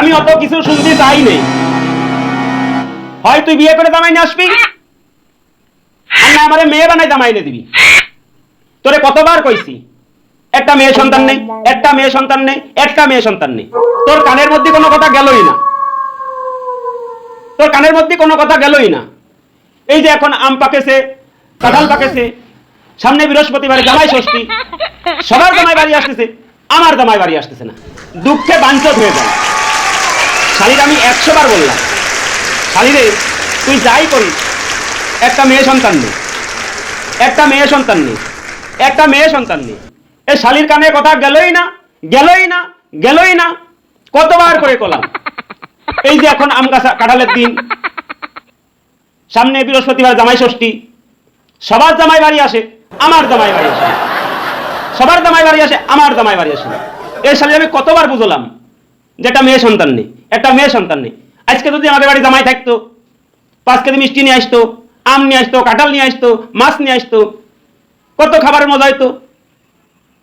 আমি অত কিছু শুনতে চাই নেই। হয় তুই বিয়ে করে জামাই নিয়ে আসবি, আর না আমারে মেয়ে বানাই জামাই এনে দিবি। তোরে কতবার কইছি একটা মেয়ে সন্তান নেই, একটা মেয়ে সন্তান নেই, একটা মেয়ে সন্তান নেই। তোর কানের মধ্যে কোনো কথা গেলই না, তোর কানের মধ্যে কোনো কথা গেলই না। এই যে এখন আম পাকেছে, কাঁঠাল পাকেছে, সামনে বৃহস্পতিবারে জামাই ষষ্ঠী, সবার জামাই বাড়ি আসতেছে, আমার জামাই বাড়ি আসতেছে না। দুঃখে বাঞ্চত হয়ে যায়। শালির আমি 100 বার বললাম, শালিরে তুই যাই করিস একটা মেয়ে সন্তান নেই, একটা মেয়ে সন্তান নেই, একটা মেয়ে সন্তান নেই। এই শালির কানে কথা গেলই না, গেলই না, গেলই না। কতবার করে কলাম। এই যে এখন আম গাছ কাঁঠালের দিন, সামনে বৃহস্পতিবার জামাই ষষ্ঠী, সবার জামাই বাড়ি আসে, আমার জামাই বাড়ি আসে, সবার জামাই বাড়ি আসে, আমার জামাই বাড়ি আসে। এই শালি আমি কতবার বুঝলাম যে একটা মেয়ে সন্তান নেই, একটা মেয়ে সন্তান নেই। আজকে যদি আমাদের বাড়ি জামাই থাকতো, 5 কেজি মিষ্টি নিয়ে আসতো, আম নিয়ে আসতো, কাঁঠাল নিয়ে আসতো, মাছ নিয়ে আসতো, কত খাবারের মজা হইতো,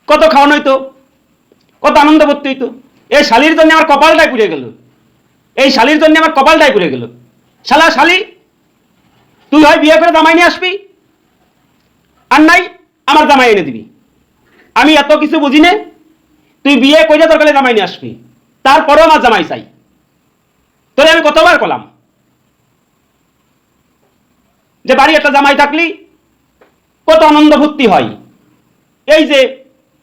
কত খাওয়ানো হইতো, কত আনন্দ করতে হইতো। এই শালির জন্য আমার কপালটাই পুড়ে গেল, এই শালির জন্য আমার কপালটাই পুড়ে গেল। শালা শালি, তুই হয় বিয়ে করে জামাই নিয়ে আসবি, আর নাই আমার জামাই এনে দিবি। আমি এত কিছু বুঝি না, তুই বিয়ে কইরা তোর কালে জামাই নিয়ে আসবি, তারপরেও আমার জামাই চাই। তোরে আমি কতবার কলাম যে বাড়ি একটা জামাই থাকলি কত আনন্দ ফুর্তি হয়। এই যে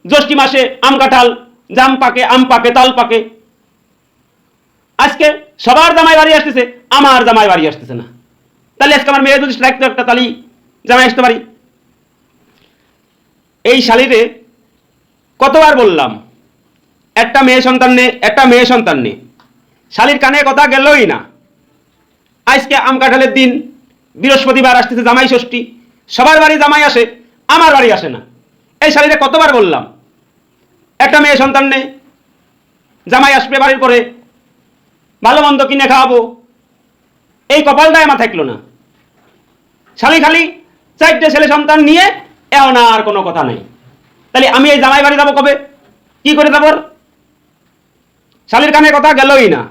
জ্যৈষ্ঠী মাসে আম কাঁঠাল, জাম পাকে, আম পাকে, তাল পাকে। আজকে সবার জামাই বাড়ি আসতেছে, আমার জামাই বাড়ি আসতেছে না। তাহলে আজকে আমার মেয়ে যদি রাখতো একটা, তাহলে জামাই আসতে পারি। এই শালিরে কতবার বললাম একটা মেয়ে সন্তান নে, একটা মেয়ে সন্তান নে। শালির কানে কথা গেলই না। আজকে আম কাঁঠালের দিন, বৃহস্পতিবার আসতেছে জামাই ষষ্ঠী, সবার বাড়ি জামাই আসে, আমার বাড়ি আসে না। এই শালিরে কতবার বললাম একটা মেয়ে সন্তান নে, জামাই আসবে বাড়ির পরে, ভালো মন্দ কিনে খাওয়াবো। এই কপালটাই আমার থাকলো না। শালি খালি 4টে ছেলে সন্তান নিয়ে এখন আর কোনো কথা নেই। তাহলে আমি এই জামাই বাড়ি যাবো কবে, কি করে যাবো? শালির কানে কথা গেলই না।